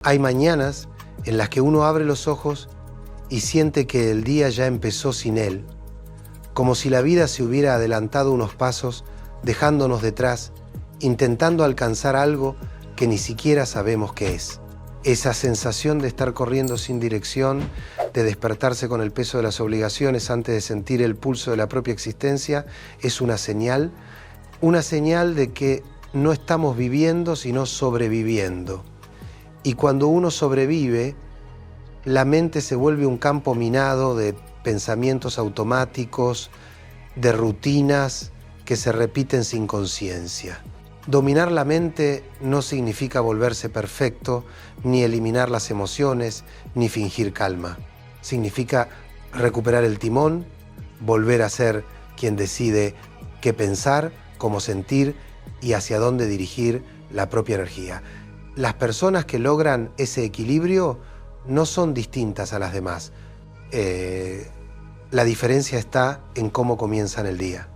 Hay mañanas en las que uno abre los ojos y siente que el día ya empezó sin él, como si la vida se hubiera adelantado unos pasos, dejándonos detrás, intentando alcanzar algo que ni siquiera sabemos qué es. Esa sensación de estar corriendo sin dirección, de despertarse con el peso de las obligaciones antes de sentir el pulso de la propia existencia, es una señal de que no estamos viviendo, sino sobreviviendo. Y cuando uno sobrevive, la mente se vuelve un campo minado de pensamientos automáticos, de rutinas que se repiten sin conciencia. Dominar la mente no significa volverse perfecto, ni eliminar las emociones, ni fingir calma. Significa recuperar el timón, volver a ser quien decide qué pensar, cómo sentir y hacia dónde dirigir la propia energía. Las personas que logran ese equilibrio no son distintas a las demás. La diferencia está en cómo comienzan el día.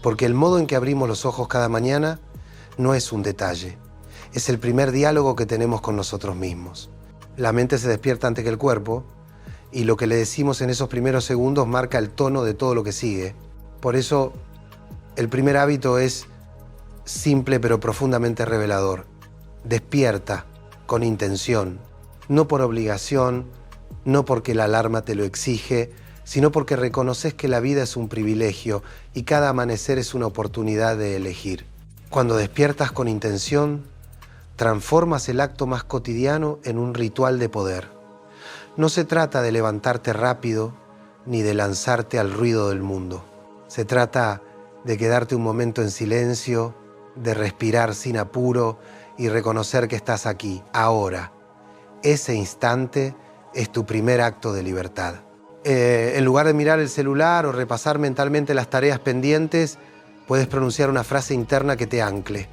Porque el modo en que abrimos los ojos cada mañana no es un detalle. Es el primer diálogo que tenemos con nosotros mismos. La mente se despierta antes que el cuerpo y lo que le decimos en esos primeros segundos marca el tono de todo lo que sigue. Por eso, el primer hábito es simple pero profundamente revelador. Despierta con intención, no por obligación, no porque la alarma te lo exige, sino porque reconoces que la vida es un privilegio y cada amanecer es una oportunidad de elegir. Cuando despiertas con intención, transformas el acto más cotidiano en un ritual de poder. No se trata de levantarte rápido ni de lanzarte al ruido del mundo. Se trata de quedarte un momento en silencio, de respirar sin apuro y reconocer que estás aquí, ahora. Ese instante es tu primer acto de libertad. En lugar de mirar el celular o repasar mentalmente las tareas pendientes, puedes pronunciar una frase interna que te ancle.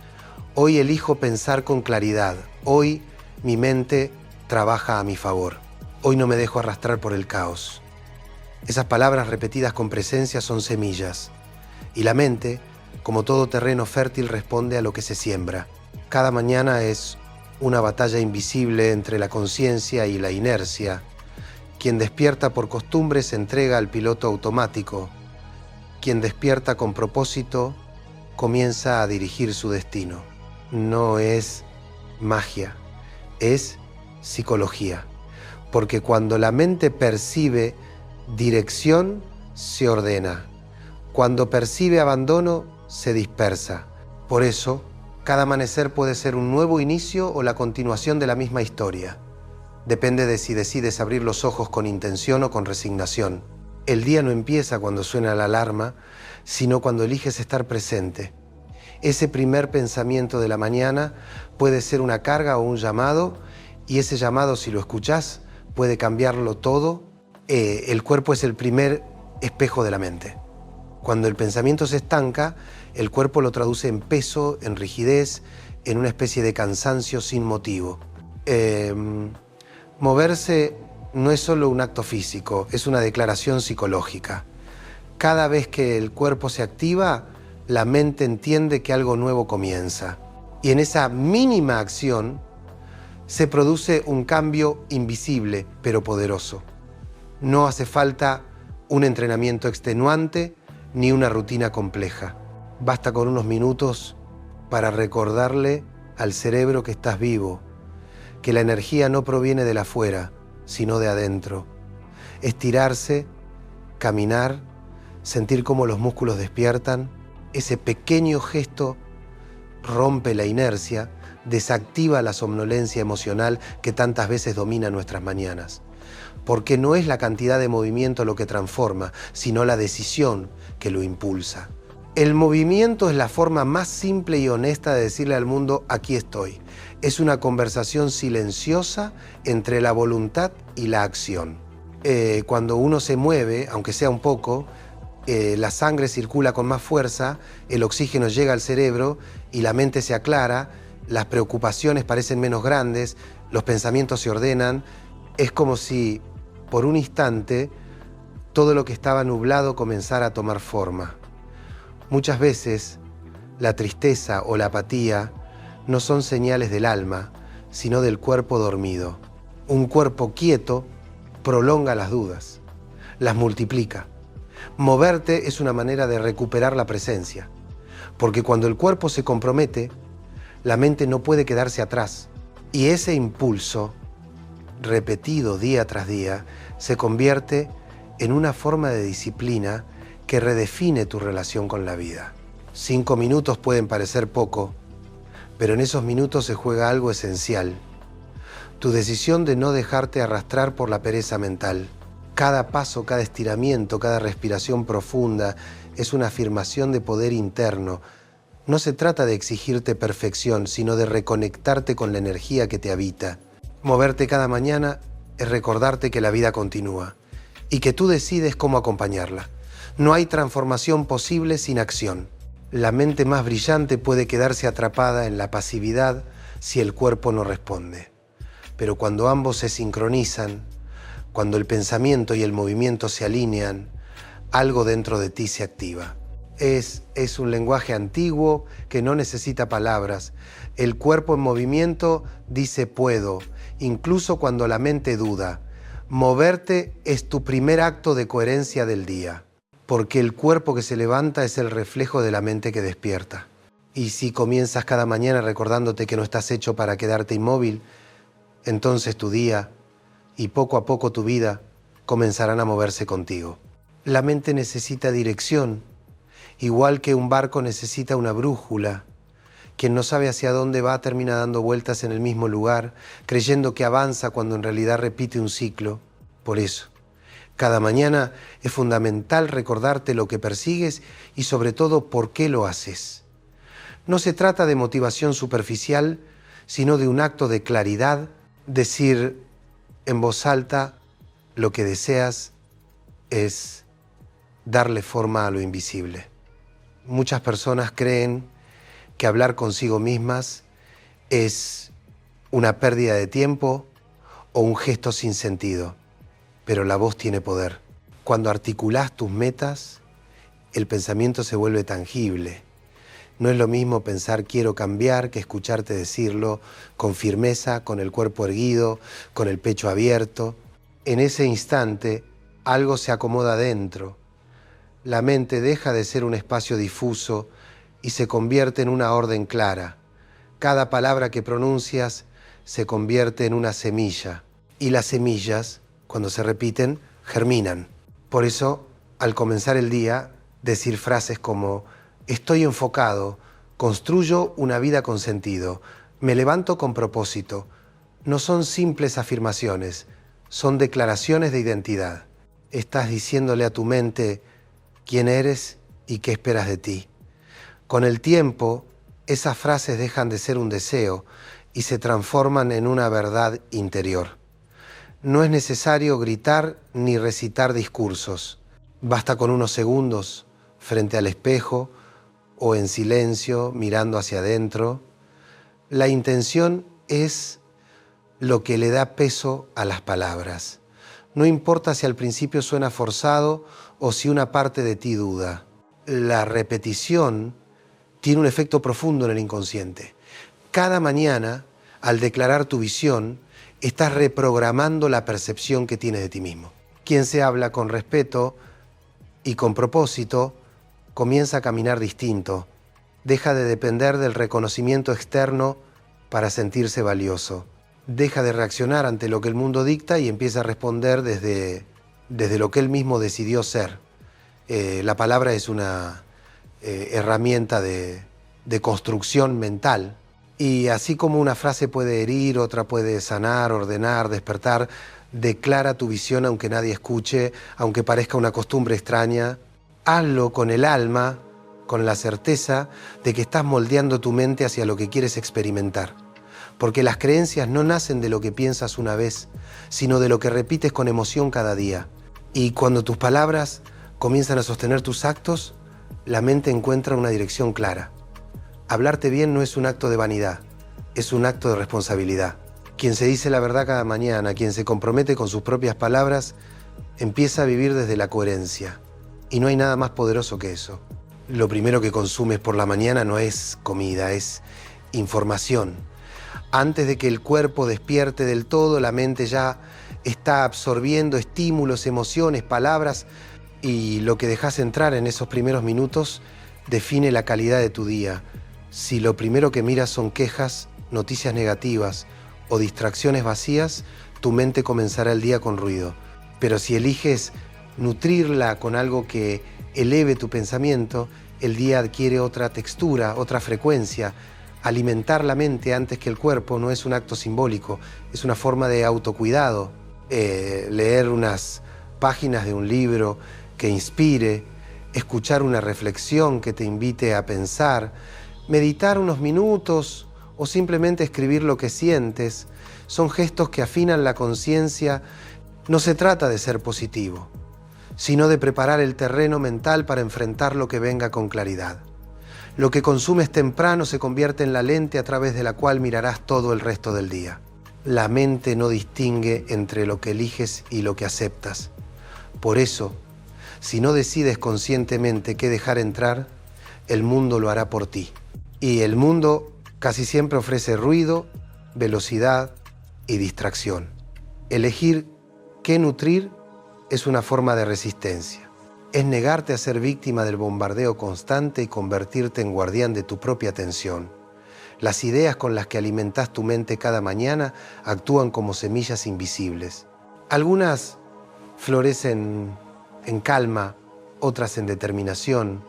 Hoy elijo pensar con claridad. Hoy mi mente trabaja a mi favor. Hoy no me dejo arrastrar por el caos. Esas palabras repetidas con presencia son semillas. Y la mente, como todo terreno fértil, responde a lo que se siembra. Cada mañana es una batalla invisible entre la conciencia y la inercia. Quien despierta por costumbre se entrega al piloto automático. Quien despierta con propósito comienza a dirigir su destino. No es magia, es psicología. Porque cuando la mente percibe dirección, se ordena. Cuando percibe abandono, se dispersa. Por eso, cada amanecer puede ser un nuevo inicio o la continuación de la misma historia. Depende de si decides abrir los ojos con intención o con resignación. El día no empieza cuando suena la alarma, sino cuando eliges estar presente. Ese primer pensamiento de la mañana puede ser una carga o un llamado, y ese llamado, si lo escuchás, puede cambiarlo todo. El cuerpo es el primer espejo de la mente. Cuando el pensamiento se estanca, el cuerpo lo traduce en peso, en rigidez, en una especie de cansancio sin motivo. Moverse no es solo un acto físico, es una declaración psicológica. Cada vez que el cuerpo se activa, la mente entiende que algo nuevo comienza. Y en esa mínima acción se produce un cambio invisible, pero poderoso. No hace falta un entrenamiento extenuante ni una rutina compleja. Basta con unos minutos para recordarle al cerebro que estás vivo, que la energía no proviene de afuera, sino de adentro. Estirarse, caminar, sentir cómo los músculos despiertan. Ese pequeño gesto rompe la inercia, desactiva la somnolencia emocional que tantas veces domina nuestras mañanas. Porque no es la cantidad de movimiento lo que transforma, sino la decisión que lo impulsa. El movimiento es la forma más simple y honesta de decirle al mundo, aquí estoy. Es una conversación silenciosa entre la voluntad y la acción. Cuando uno se mueve, aunque sea un poco, la sangre circula con más fuerza, el oxígeno llega al cerebro y la mente se aclara, las preocupaciones parecen menos grandes, los pensamientos se ordenan. Es como si, por un instante, todo lo que estaba nublado comenzara a tomar forma. Muchas veces, la tristeza o la apatía no son señales del alma, sino del cuerpo dormido. Un cuerpo quieto prolonga las dudas, las multiplica. Moverte es una manera de recuperar la presencia, porque cuando el cuerpo se compromete, la mente no puede quedarse atrás. Y ese impulso, repetido día tras día, se convierte en una forma de disciplina que redefine tu relación con la vida. 5 minutos pueden parecer poco, pero en esos minutos se juega algo esencial. Tu decisión de no dejarte arrastrar por la pereza mental. Cada paso, cada estiramiento, cada respiración profunda es una afirmación de poder interno. No se trata de exigirte perfección, sino de reconectarte con la energía que te habita. Moverte cada mañana es recordarte que la vida continúa y que tú decides cómo acompañarla. No hay transformación posible sin acción. La mente más brillante puede quedarse atrapada en la pasividad si el cuerpo no responde. Pero cuando ambos se sincronizan, cuando el pensamiento y el movimiento se alinean, algo dentro de ti se activa. Es un lenguaje antiguo que no necesita palabras. El cuerpo en movimiento dice puedo, incluso cuando la mente duda. Moverte es tu primer acto de coherencia del día, porque el cuerpo que se levanta es el reflejo de la mente que despierta. Y si comienzas cada mañana recordándote que no estás hecho para quedarte inmóvil, entonces tu día y poco a poco tu vida comenzarán a moverse contigo. La mente necesita dirección, igual que un barco necesita una brújula. Quien no sabe hacia dónde va termina dando vueltas en el mismo lugar, creyendo que avanza cuando en realidad repite un ciclo. Por eso, cada mañana es fundamental recordarte lo que persigues y sobre todo por qué lo haces. No se trata de motivación superficial, sino de un acto de claridad, decir en voz alta lo que deseas es darle forma a lo invisible. Muchas personas creen que hablar consigo mismas es una pérdida de tiempo o un gesto sin sentido, pero la voz tiene poder. Cuando articulás tus metas, el pensamiento se vuelve tangible. No es lo mismo pensar quiero cambiar que escucharte decirlo con firmeza, con el cuerpo erguido, con el pecho abierto. En ese instante, algo se acomoda dentro. La mente deja de ser un espacio difuso y se convierte en una orden clara. Cada palabra que pronuncias se convierte en una semilla. Y las semillas, cuando se repiten, germinan. Por eso, al comenzar el día, decir frases como estoy enfocado, construyo una vida con sentido, me levanto con propósito. No son simples afirmaciones, son declaraciones de identidad. Estás diciéndole a tu mente quién eres y qué esperas de ti. Con el tiempo, esas frases dejan de ser un deseo y se transforman en una verdad interior. No es necesario gritar ni recitar discursos. Basta con unos segundos frente al espejo o en silencio, mirando hacia adentro. La intención es lo que le da peso a las palabras. No importa si al principio suena forzado o si una parte de ti duda. La repetición tiene un efecto profundo en el inconsciente. Cada mañana, al declarar tu visión, estás reprogramando la percepción que tienes de ti mismo. Quien se habla con respeto y con propósito, comienza a caminar distinto. Deja de depender del reconocimiento externo para sentirse valioso. Deja de reaccionar ante lo que el mundo dicta y empieza a responder desde lo que él mismo decidió ser. La palabra es una herramienta de construcción mental. Y así como una frase puede herir, otra puede sanar, ordenar, despertar, declara tu visión aunque nadie escuche, aunque parezca una costumbre extraña. Hazlo con el alma, con la certeza de que estás moldeando tu mente hacia lo que quieres experimentar. Porque las creencias no nacen de lo que piensas una vez, sino de lo que repites con emoción cada día. Y cuando tus palabras comienzan a sostener tus actos, la mente encuentra una dirección clara. Hablarte bien no es un acto de vanidad, es un acto de responsabilidad. Quien se dice la verdad cada mañana, quien se compromete con sus propias palabras, empieza a vivir desde la coherencia. Y no hay nada más poderoso que eso. Lo primero que consumes por la mañana no es comida, es información. Antes de que el cuerpo despierte del todo, la mente ya está absorbiendo estímulos, emociones, palabras, y lo que dejas entrar en esos primeros minutos define la calidad de tu día. Si lo primero que miras son quejas, noticias negativas o distracciones vacías, tu mente comenzará el día con ruido. Pero si eliges nutrirla con algo que eleve tu pensamiento, el día adquiere otra textura, otra frecuencia. Alimentar la mente antes que el cuerpo no es un acto simbólico, es una forma de autocuidado. Leer unas páginas de un libro que inspire, escuchar una reflexión que te invite a pensar, meditar unos minutos o simplemente escribir lo que sientes, son gestos que afinan la conciencia. No se trata de ser positivo, sino de preparar el terreno mental para enfrentar lo que venga con claridad. Lo que consumes temprano se convierte en la lente a través de la cual mirarás todo el resto del día. La mente no distingue entre lo que eliges y lo que aceptas. Por eso, si no decides conscientemente qué dejar entrar, el mundo lo hará por ti. Y el mundo casi siempre ofrece ruido, velocidad y distracción. Elegir qué nutrir es una forma de resistencia. Es negarte a ser víctima del bombardeo constante y convertirte en guardián de tu propia atención. Las ideas con las que alimentas tu mente cada mañana actúan como semillas invisibles. Algunas florecen en calma, otras en determinación.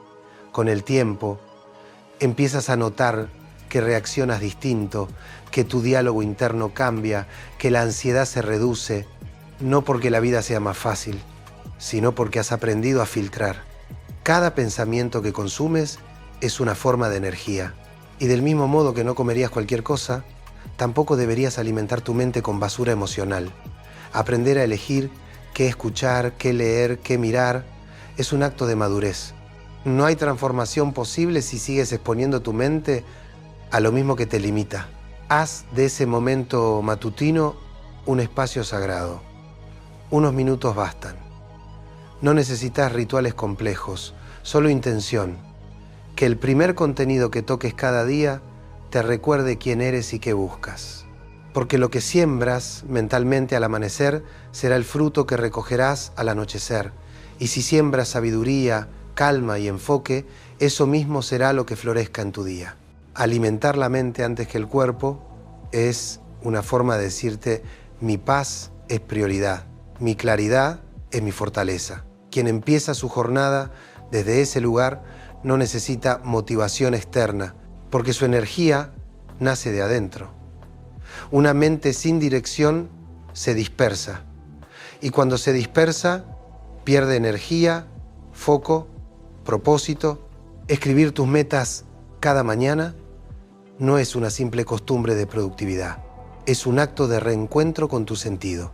Con el tiempo, empiezas a notar que reaccionas distinto, que tu diálogo interno cambia, que la ansiedad se reduce, no porque la vida sea más fácil, sino porque has aprendido a filtrar. Cada pensamiento que consumes es una forma de energía. Y del mismo modo que no comerías cualquier cosa, tampoco deberías alimentar tu mente con basura emocional. Aprender a elegir qué escuchar, qué leer, qué mirar, es un acto de madurez. No hay transformación posible si sigues exponiendo tu mente a lo mismo que te limita. Haz de ese momento matutino un espacio sagrado. Unos minutos bastan. No necesitas rituales complejos, solo intención. Que el primer contenido que toques cada día te recuerde quién eres y qué buscas. Porque lo que siembras mentalmente al amanecer será el fruto que recogerás al anochecer. Y si siembras sabiduría, calma y enfoque, eso mismo será lo que florezca en tu día. Alimentar la mente antes que el cuerpo es una forma de decirte: mi paz es prioridad, mi claridad es mi fortaleza. Quien empieza su jornada desde ese lugar no necesita motivación externa, porque su energía nace de adentro. Una mente sin dirección se dispersa, y cuando se dispersa, pierde energía, foco, propósito. Escribir tus metas cada mañana no es una simple costumbre de productividad, es un acto de reencuentro con tu sentido.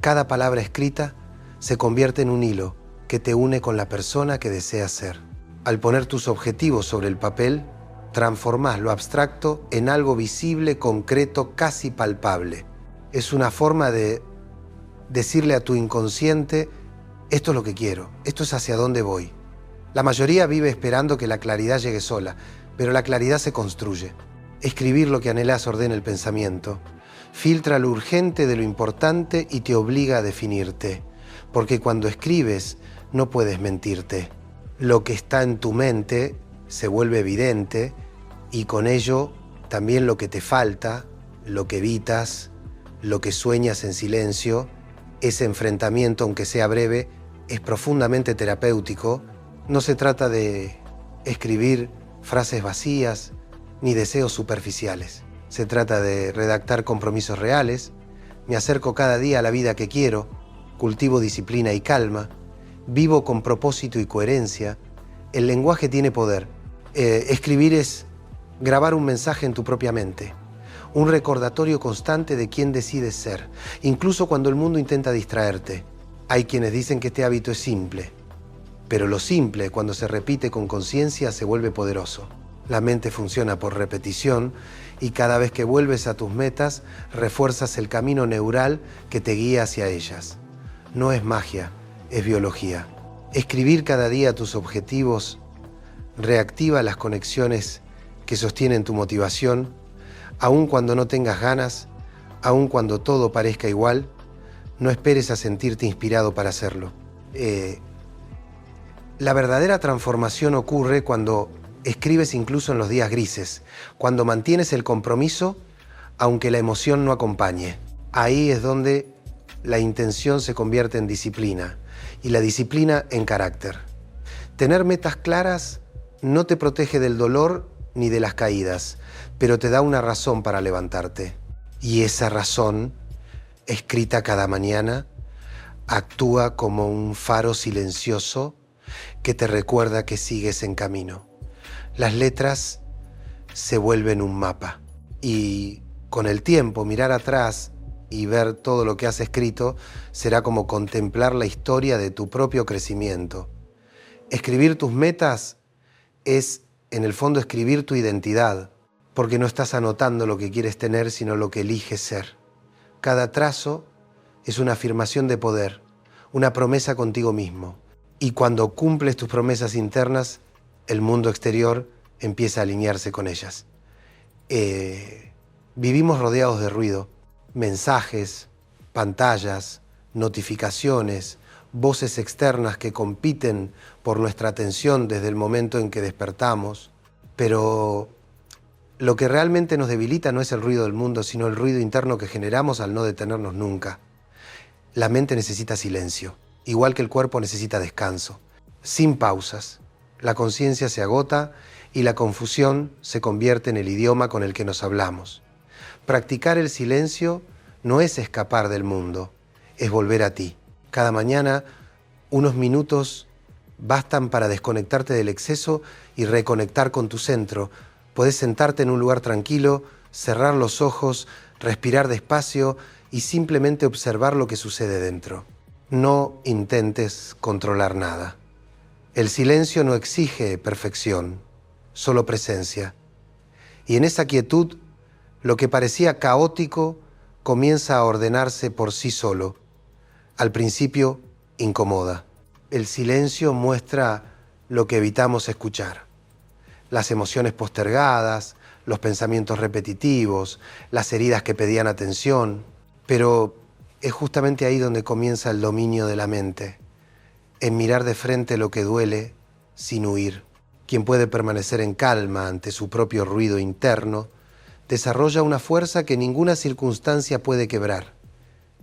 Cada palabra escrita se convierte en un hilo que te une con la persona que deseas ser. Al poner tus objetivos sobre el papel, transformás lo abstracto en algo visible, concreto, casi palpable. Es una forma de decirle a tu inconsciente: esto es lo que quiero, esto es hacia dónde voy. La mayoría vive esperando que la claridad llegue sola, pero la claridad se construye. Escribir lo que anhelas ordena el pensamiento, filtra lo urgente de lo importante y te obliga a definirte, porque cuando escribes no puedes mentirte. Lo que está en tu mente se vuelve evidente y con ello también lo que te falta, lo que evitas, lo que sueñas en silencio. Ese enfrentamiento, aunque sea breve, es profundamente terapéutico. No se trata de escribir frases vacías ni deseos superficiales. Se trata de redactar compromisos reales. Me acerco cada día a la vida que quiero, cultivo disciplina y calma, vivo con propósito y coherencia. El lenguaje tiene poder. Escribir es grabar un mensaje en tu propia mente, un recordatorio constante de quién decides ser, incluso cuando el mundo intenta distraerte. Hay quienes dicen que este hábito es simple, pero lo simple, cuando se repite con conciencia, se vuelve poderoso. La mente funciona por repetición y cada vez que vuelves a tus metas, refuerzas el camino neural que te guía hacia ellas. No es magia, es biología. Escribir cada día tus objetivos reactiva las conexiones que sostienen tu motivación, Aun cuando no tengas ganas, aun cuando todo parezca igual, no esperes a sentirte inspirado para hacerlo. La verdadera transformación ocurre cuando escribes incluso en los días grises, cuando mantienes el compromiso aunque la emoción no acompañe. Ahí es donde la intención se convierte en disciplina y la disciplina en carácter. Tener metas claras no te protege del dolor ni de las caídas, pero te da una razón para levantarte. Y esa razón, escrita cada mañana, actúa como un faro silencioso que te recuerda que sigues en camino. Las letras se vuelven un mapa y con el tiempo mirar atrás y ver todo lo que has escrito será como contemplar la historia de tu propio crecimiento. Escribir tus metas es, en el fondo, escribir tu identidad, porque no estás anotando lo que quieres tener, sino lo que eliges ser. Cada trazo es una afirmación de poder, una promesa contigo mismo. Y cuando cumples tus promesas internas, el mundo exterior empieza a alinearse con ellas. Vivimos rodeados de ruido, mensajes, pantallas, notificaciones, voces externas que compiten por nuestra atención desde el momento en que despertamos, pero lo que realmente nos debilita no es el ruido del mundo, sino el ruido interno que generamos al no detenernos nunca. La mente necesita silencio, igual que el cuerpo necesita descanso. Sin pausas, la conciencia se agota y la confusión se convierte en el idioma con el que nos hablamos. Practicar el silencio no es escapar del mundo, es volver a ti. Cada mañana, unos minutos bastan para desconectarte del exceso y reconectar con tu centro. Podés sentarte en un lugar tranquilo, cerrar los ojos, respirar despacio y simplemente observar lo que sucede dentro. No intentes controlar nada. El silencio no exige perfección, solo presencia. Y en esa quietud, lo que parecía caótico comienza a ordenarse por sí solo. Al principio, incomoda. El silencio muestra lo que evitamos escuchar. Las emociones postergadas, los pensamientos repetitivos, las heridas que pedían atención. Pero es justamente ahí donde comienza el dominio de la mente, en mirar de frente lo que duele sin huir. Quien puede permanecer en calma ante su propio ruido interno, desarrolla una fuerza que ninguna circunstancia puede quebrar.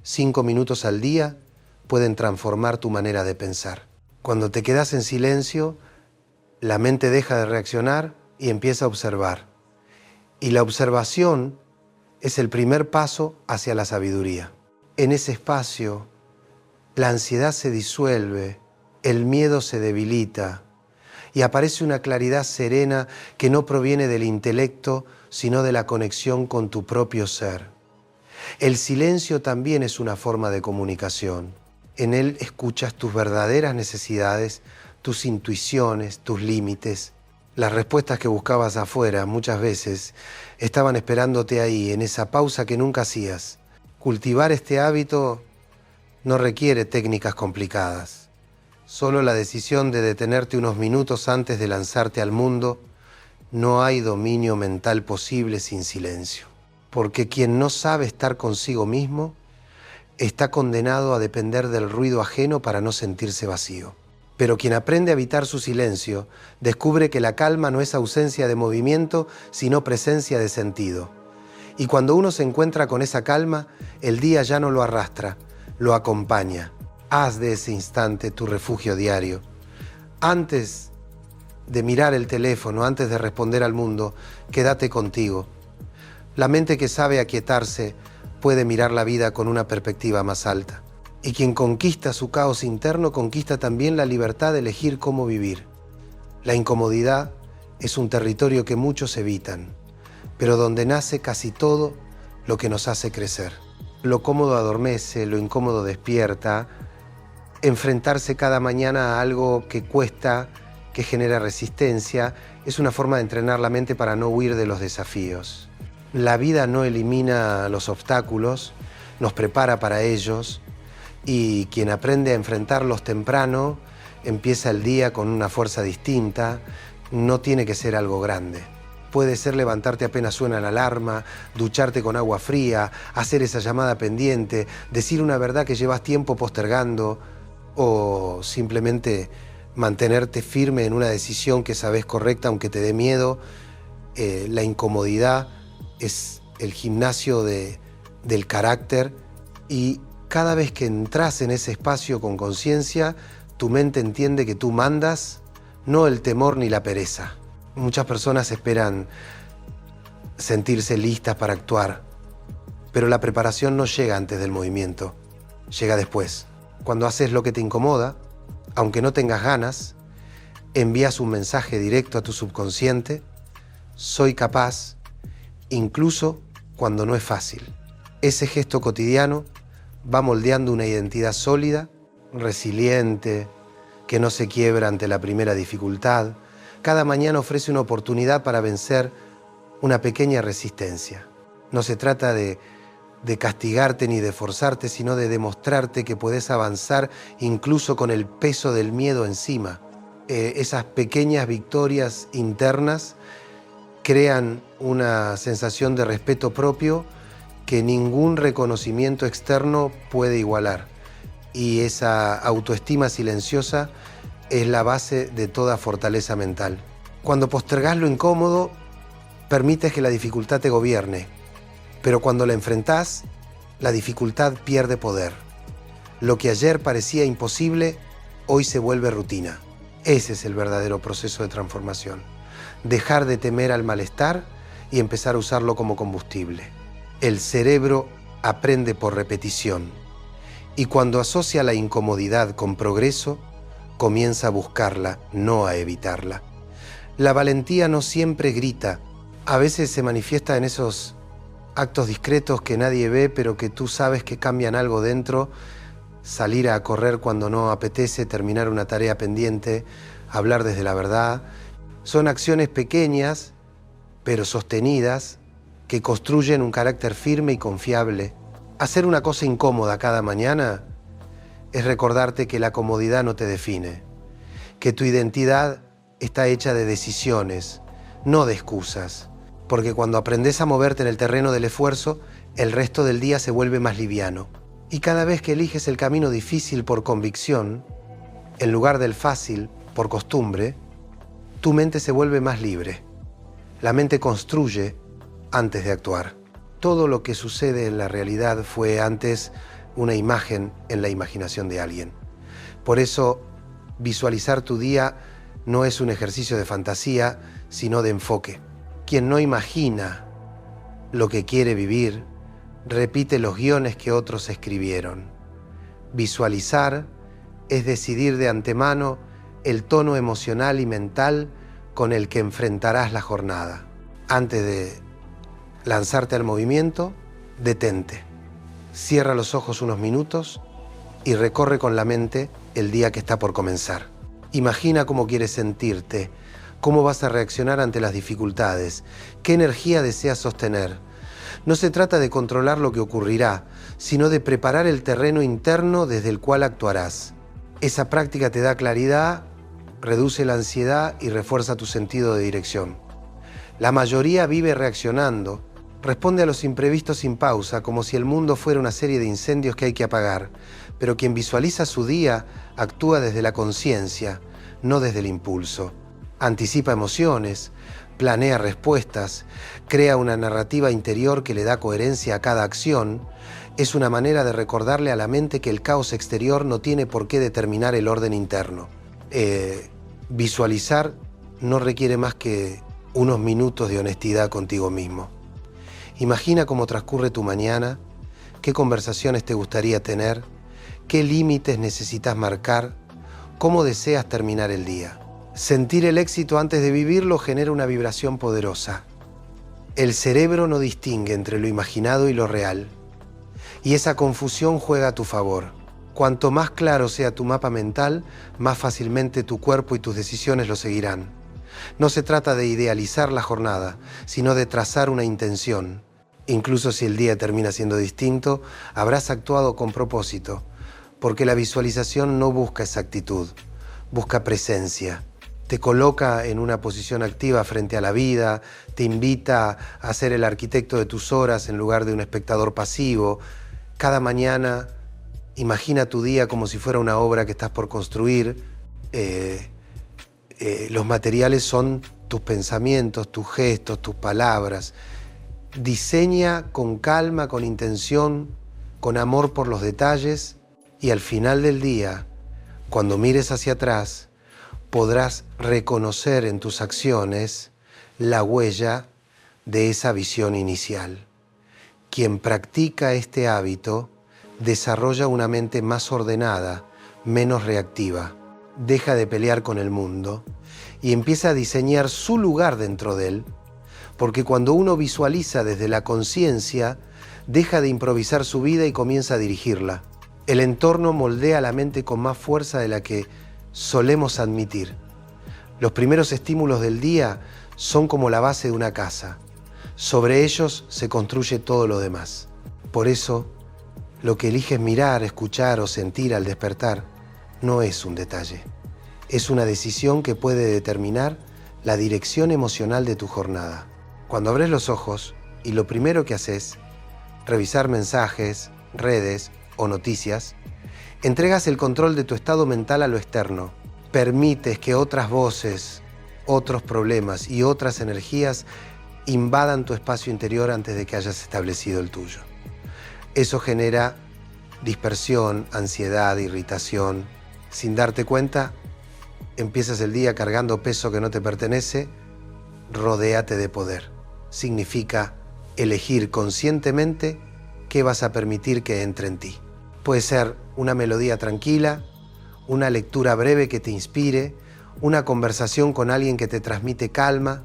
5 minutos al día pueden transformar tu manera de pensar. Cuando te quedas en silencio, la mente deja de reaccionar y empieza a observar. Y la observación es el primer paso hacia la sabiduría. En ese espacio, la ansiedad se disuelve, el miedo se debilita y aparece una claridad serena que no proviene del intelecto, sino de la conexión con tu propio ser. El silencio también es una forma de comunicación. En él escuchas tus verdaderas necesidades, tus intuiciones, tus límites. Las respuestas que buscabas afuera muchas veces estaban esperándote ahí, en esa pausa que nunca hacías. Cultivar este hábito no requiere técnicas complicadas. Solo la decisión de detenerte unos minutos antes de lanzarte al mundo. No hay dominio mental posible sin silencio, porque quien no sabe estar consigo mismo está condenado a depender del ruido ajeno para no sentirse vacío. Pero quien aprende a habitar su silencio descubre que la calma no es ausencia de movimiento, sino presencia de sentido. Y cuando uno se encuentra con esa calma, el día ya no lo arrastra, lo acompaña. Haz de ese instante tu refugio diario. Antes de mirar el teléfono, antes de responder al mundo, quédate contigo. La mente que sabe aquietarse puede mirar la vida con una perspectiva más alta. Y quien conquista su caos interno, conquista también la libertad de elegir cómo vivir. La incomodidad es un territorio que muchos evitan, pero donde nace casi todo lo que nos hace crecer. Lo cómodo adormece, lo incómodo despierta. Enfrentarse cada mañana a algo que cuesta, que genera resistencia, es una forma de entrenar la mente para no huir de los desafíos. La vida no elimina los obstáculos, nos prepara para ellos, y quien aprende a enfrentarlos temprano empieza el día con una fuerza distinta. No tiene que ser algo grande. Puede ser levantarte apenas suena la alarma, ducharte con agua fría, hacer esa llamada pendiente, decir una verdad que llevas tiempo postergando o simplemente mantenerte firme en una decisión que sabes correcta aunque te dé miedo. La incomodidad es el gimnasio del carácter y cada vez que entras en ese espacio con conciencia, tu mente entiende que tú mandas, no el temor ni la pereza. Muchas personas esperan sentirse listas para actuar, pero la preparación no llega antes del movimiento, llega después. Cuando haces lo que te incomoda, aunque no tengas ganas, envías un mensaje directo a tu subconsciente: soy capaz, incluso cuando no es fácil. Ese gesto cotidiano va moldeando una identidad sólida, resiliente, que no se quiebra ante la primera dificultad. Cada mañana ofrece una oportunidad para vencer una pequeña resistencia. No se trata de castigarte ni de forzarte, sino de demostrarte que puedes avanzar incluso con el peso del miedo encima. Esas pequeñas victorias internas crean una sensación de respeto propio que ningún reconocimiento externo puede igualar. Y esa autoestima silenciosa es la base de toda fortaleza mental. Cuando postergás lo incómodo, permites que la dificultad te gobierne, pero cuando la enfrentás, la dificultad pierde poder. Lo que ayer parecía imposible, hoy se vuelve rutina. Ese es el verdadero proceso de transformación. Dejar de temer al malestar y empezar a usarlo como combustible. El cerebro aprende por repetición y cuando asocia la incomodidad con progreso, comienza a buscarla, no a evitarla. La valentía no siempre grita, a veces se manifiesta en esos actos discretos que nadie ve, pero que tú sabes que cambian algo dentro. Salir a correr cuando no apetece, terminar una tarea pendiente, hablar desde la verdad. Son acciones pequeñas, pero sostenidas, que construyen un carácter firme y confiable. Hacer una cosa incómoda cada mañana es recordarte que la comodidad no te define, que tu identidad está hecha de decisiones, no de excusas, porque cuando aprendes a moverte en el terreno del esfuerzo, el resto del día se vuelve más liviano. Y cada vez que eliges el camino difícil por convicción, en lugar del fácil por costumbre, tu mente se vuelve más libre. La mente construye antes de actuar. Todo lo que sucede en la realidad fue antes una imagen en la imaginación de alguien. Por eso, visualizar tu día no es un ejercicio de fantasía, sino de enfoque. Quien no imagina lo que quiere vivir, repite los guiones que otros escribieron. Visualizar es decidir de antemano el tono emocional y mental con el que enfrentarás la jornada. Antes de lanzarte al movimiento, detente. Cierra los ojos unos minutos y recorre con la mente el día que está por comenzar. Imagina cómo quieres sentirte, cómo vas a reaccionar ante las dificultades, qué energía deseas sostener. No se trata de controlar lo que ocurrirá, sino de preparar el terreno interno desde el cual actuarás. Esa práctica te da claridad, reduce la ansiedad y refuerza tu sentido de dirección. La mayoría vive reaccionando, responde a los imprevistos sin pausa, como si el mundo fuera una serie de incendios que hay que apagar. Pero quien visualiza su día actúa desde la conciencia, no desde el impulso. Anticipa emociones, planea respuestas, crea una narrativa interior que le da coherencia a cada acción. Es una manera de recordarle a la mente que el caos exterior no tiene por qué determinar el orden interno. Visualizar no requiere más que unos minutos de honestidad contigo mismo. Imagina cómo transcurre tu mañana, qué conversaciones te gustaría tener, qué límites necesitas marcar, cómo deseas terminar el día. Sentir el éxito antes de vivirlo genera una vibración poderosa. El cerebro no distingue entre lo imaginado y lo real, y esa confusión juega a tu favor. Cuanto más claro sea tu mapa mental, más fácilmente tu cuerpo y tus decisiones lo seguirán. No se trata de idealizar la jornada, sino de trazar una intención. Incluso si el día termina siendo distinto, habrás actuado con propósito, porque la visualización no busca exactitud, busca presencia. te coloca en una posición activa frente a la vida, te invita a ser el arquitecto de tus horas en lugar de un espectador pasivo. Cada mañana imagina tu día como si fuera una obra que estás por construir. Los materiales son tus pensamientos, tus gestos, tus palabras. Diseña con calma, con intención, con amor por los detalles, y al final del día, cuando mires hacia atrás, podrás reconocer en tus acciones la huella de esa visión inicial. Quien practica este hábito desarrolla una mente más ordenada, menos reactiva, deja de pelear con el mundo y empieza a diseñar su lugar dentro de él, porque cuando uno visualiza desde la conciencia, deja de improvisar su vida y comienza a dirigirla. El entorno moldea la mente con más fuerza de la que solemos admitir. Los primeros estímulos del día son como la base de una casa. Sobre ellos se construye todo lo demás. Por eso, lo que eliges mirar, escuchar o sentir al despertar no es un detalle. Es una decisión que puede determinar la dirección emocional de tu jornada. Cuando abres los ojos y lo primero que haces, revisar mensajes, redes o noticias, entregas el control de tu estado mental a lo externo. Permites que otras voces, otros problemas y otras energías invadan tu espacio interior antes de que hayas establecido el tuyo. Eso genera dispersión, ansiedad, irritación. Sin darte cuenta, empiezas el día cargando peso que no te pertenece. Rodéate de poder. Significa elegir conscientemente qué vas a permitir que entre en ti. Puede ser una melodía tranquila, una lectura breve que te inspire, una conversación con alguien que te transmite calma,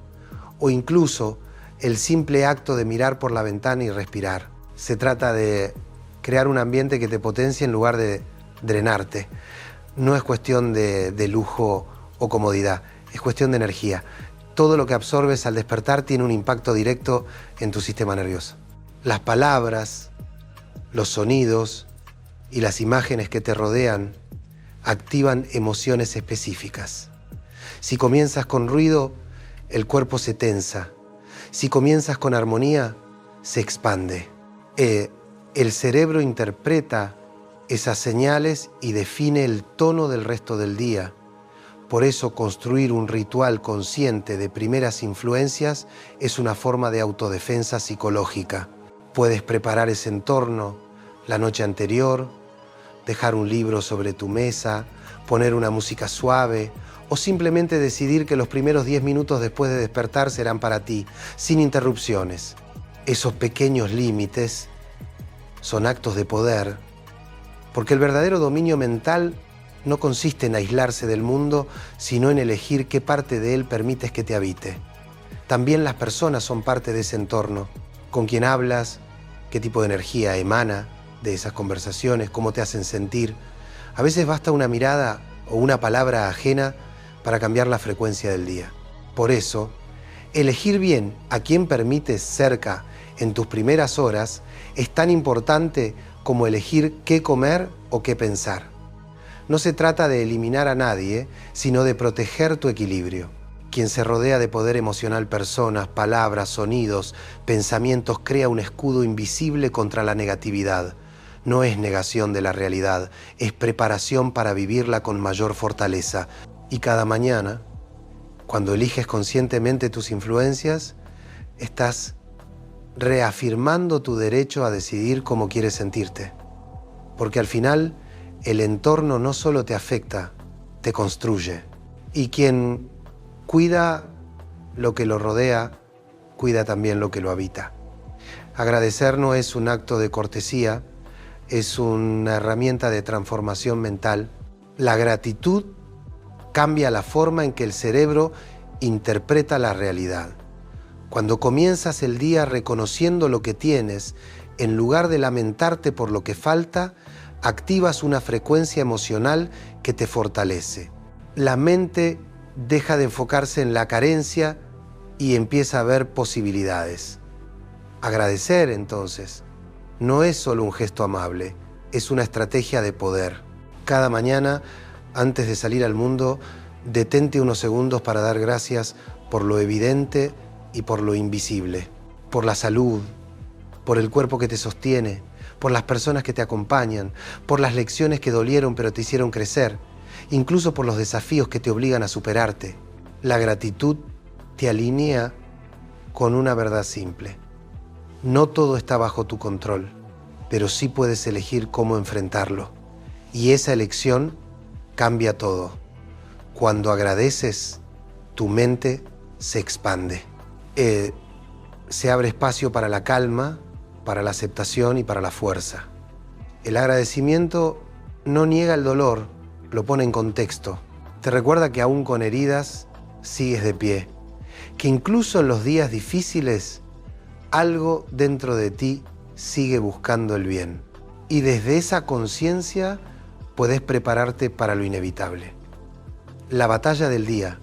o incluso el simple acto de mirar por la ventana y respirar. Se trata de crear un ambiente que te potencie en lugar de drenarte. No es cuestión de lujo o comodidad, es cuestión de energía. Todo lo que absorbes al despertar tiene un impacto directo en tu sistema nervioso. Las palabras, los sonidos y las imágenes que te rodean activan emociones específicas. Si comienzas con ruido, el cuerpo se tensa. Si comienzas con armonía, se expande. El cerebro interpreta esas señales y define el tono del resto del día. Por eso, construir un ritual consciente de primeras influencias es una forma de autodefensa psicológica. Puedes preparar ese entorno la noche anterior, dejar un libro sobre tu mesa, poner una música suave o simplemente decidir que los primeros 10 minutos después de despertar serán para ti, sin interrupciones. Esos pequeños límites son actos de poder, porque el verdadero dominio mental no consiste en aislarse del mundo, sino en elegir qué parte de él permites que te habite. También las personas son parte de ese entorno. Con quién hablas, qué tipo de energía emana de esas conversaciones, cómo te hacen sentir. A veces basta una mirada o una palabra ajena para cambiar la frecuencia del día. Por eso, elegir bien a quién permites cerca en tus primeras horas es tan importante como elegir qué comer o qué pensar. No se trata de eliminar a nadie, sino de proteger tu equilibrio. Quien se rodea de poder emocional, personas, palabras, sonidos, pensamientos, crea un escudo invisible contra la negatividad. No es negación de la realidad, es preparación para vivirla con mayor fortaleza. Y cada mañana, cuando eliges conscientemente tus influencias, estás reafirmando tu derecho a decidir cómo quieres sentirte. Porque al final, el entorno no solo te afecta, te construye. Y quien cuida lo que lo rodea, cuida también lo que lo habita. Agradecer no es un acto de cortesía, es una herramienta de transformación mental. La gratitud cambia la forma en que el cerebro interpreta la realidad. Cuando comienzas el día reconociendo lo que tienes, en lugar de lamentarte por lo que falta, activas una frecuencia emocional que te fortalece. La mente deja de enfocarse en la carencia y empieza a ver posibilidades. Agradecer, entonces, no es solo un gesto amable, es una estrategia de poder. Cada mañana, antes de salir al mundo, Detente unos segundos para dar gracias por lo evidente y por lo invisible, por la salud, por el cuerpo que te sostiene, por las personas que te acompañan, por las lecciones que dolieron pero te hicieron crecer, incluso por los desafíos que te obligan a superarte. La gratitud te alinea con una verdad simple. No todo está bajo tu control, pero sí puedes elegir cómo enfrentarlo. Y esa elección cambia todo. Cuando agradeces, tu mente se expande. Se abre espacio para la calma, para la aceptación y para la fuerza. El agradecimiento no niega el dolor, lo pone en contexto. Te recuerda que aún con heridas sigues de pie, que incluso en los días difíciles algo dentro de ti sigue buscando el bien. Y desde esa conciencia puedes prepararte para lo inevitable. La batalla del día,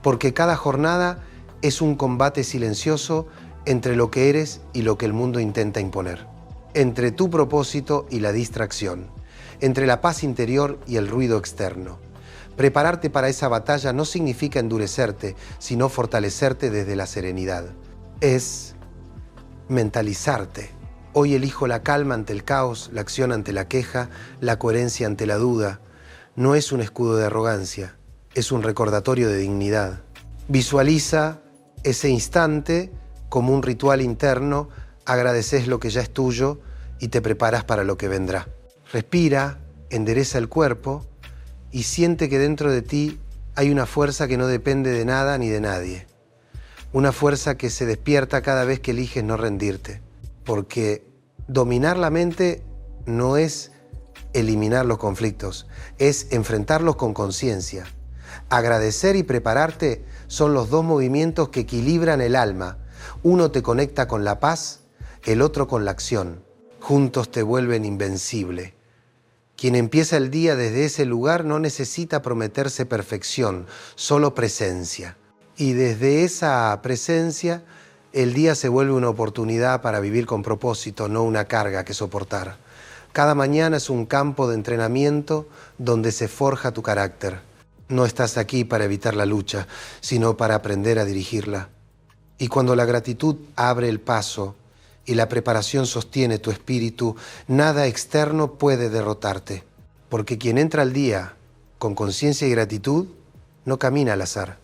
porque cada jornada es un combate silencioso entre lo que eres y lo que el mundo intenta imponer, entre tu propósito y la distracción, entre la paz interior y el ruido externo. Prepararte para esa batalla no significa endurecerte, sino fortalecerte desde la serenidad. Es mentalizarte. Hoy elijo la calma ante el caos, la acción ante la queja, la coherencia ante la duda. No es un escudo de arrogancia, es un recordatorio de dignidad. Visualiza ese instante como un ritual interno, agradeces lo que ya es tuyo y te preparas para lo que vendrá. Respira, endereza el cuerpo y siente que dentro de ti hay una fuerza que no depende de nada ni de nadie. Una fuerza que se despierta cada vez que eliges no rendirte. Porque dominar la mente no es eliminar los conflictos, es enfrentarlos con conciencia. Agradecer y prepararte son los dos movimientos que equilibran el alma. Uno te conecta con la paz, el otro con la acción. Juntos te vuelven invencible. Quien empieza el día desde ese lugar no necesita prometerse perfección, solo presencia. Y desde esa presencia, el día se vuelve una oportunidad para vivir con propósito, no una carga que soportar. Cada mañana es un campo de entrenamiento donde se forja tu carácter. No estás aquí para evitar la lucha, sino para aprender a dirigirla. Y cuando la gratitud abre el paso y la preparación sostiene tu espíritu, nada externo puede derrotarte. Porque quien entra al día con conciencia y gratitud no camina al azar,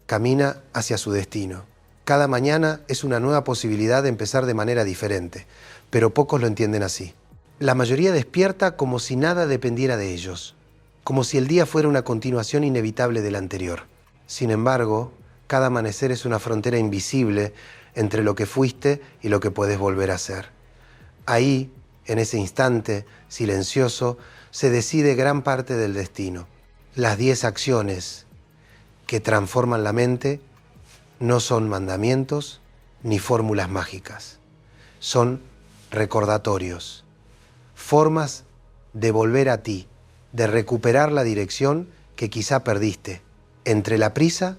camina hacia su destino. Cada mañana es una nueva posibilidad de empezar de manera diferente, pero pocos lo entienden así. La mayoría despierta como si nada dependiera de ellos, como si el día fuera una continuación inevitable del anterior. Sin embargo, cada amanecer es una frontera invisible entre lo que fuiste y lo que puedes volver a ser. Ahí, en ese instante silencioso, se decide gran parte del destino. Las 10 acciones que transforman la mente no son mandamientos ni fórmulas mágicas. Son recordatorios, formas de volver a ti, de recuperar la dirección que quizá perdiste entre la prisa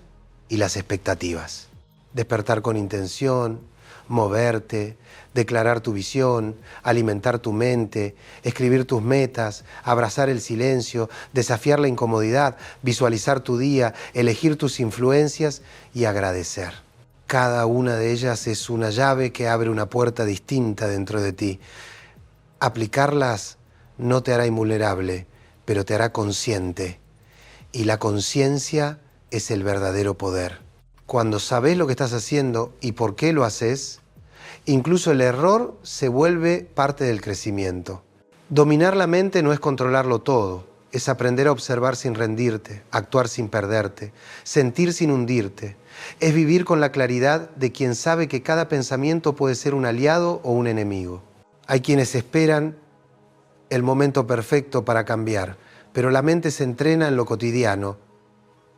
y las expectativas. Despertar con intención, moverte, declarar tu visión, alimentar tu mente, escribir tus metas, abrazar el silencio, desafiar la incomodidad, visualizar tu día, elegir tus influencias y agradecer. Cada una de ellas es una llave que abre una puerta distinta dentro de ti. Aplicarlas no te hará invulnerable, pero te hará consciente. Y la conciencia es el verdadero poder. Cuando sabes lo que estás haciendo y por qué lo haces, incluso el error se vuelve parte del crecimiento. Dominar la mente no es controlarlo todo, es aprender a observar sin rendirte, actuar sin perderte, sentir sin hundirte. Es vivir con la claridad de quien sabe que cada pensamiento puede ser un aliado o un enemigo. Hay quienes esperan el momento perfecto para cambiar, pero la mente se entrena en lo cotidiano,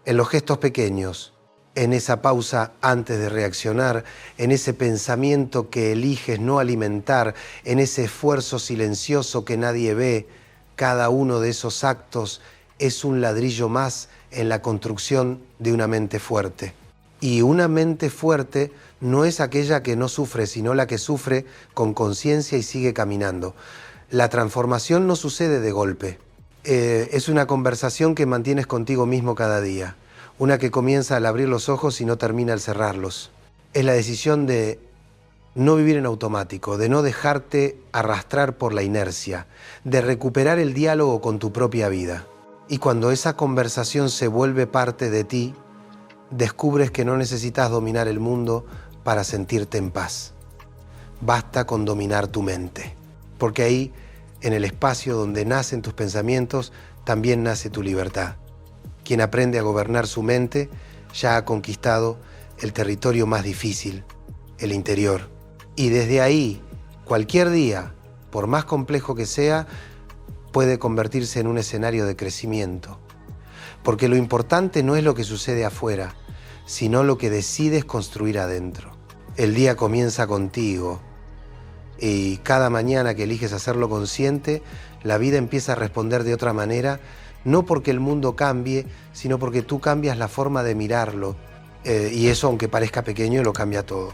en los gestos pequeños, en esa pausa antes de reaccionar, en ese pensamiento que eliges no alimentar, en ese esfuerzo silencioso que nadie ve. Cada uno de esos actos es un ladrillo más en la construcción de una mente fuerte. Y una mente fuerte no es aquella que no sufre, sino la que sufre con conciencia y sigue caminando. La transformación no sucede de golpe. Es una conversación que mantienes contigo mismo cada día. una que comienza al abrir los ojos y no termina al cerrarlos. Es la decisión de no vivir en automático, de no dejarte arrastrar por la inercia, de recuperar el diálogo con tu propia vida. Y cuando esa conversación se vuelve parte de ti, descubres que no necesitas dominar el mundo para sentirte en paz. Basta con dominar tu mente, porque ahí, en el espacio donde nacen tus pensamientos, también nace tu libertad. Quien aprende a gobernar su mente ya ha conquistado el territorio más difícil, el interior. Y desde ahí, cualquier día, por más complejo que sea, puede convertirse en un escenario de crecimiento. Porque lo importante no es lo que sucede afuera, sino lo que decides construir adentro. El día comienza contigo y cada mañana que eliges hacerlo consciente, la vida empieza a responder de otra manera, no porque el mundo cambie, sino porque tú cambias la forma de mirarlo. Y eso, aunque parezca pequeño, lo cambia todo.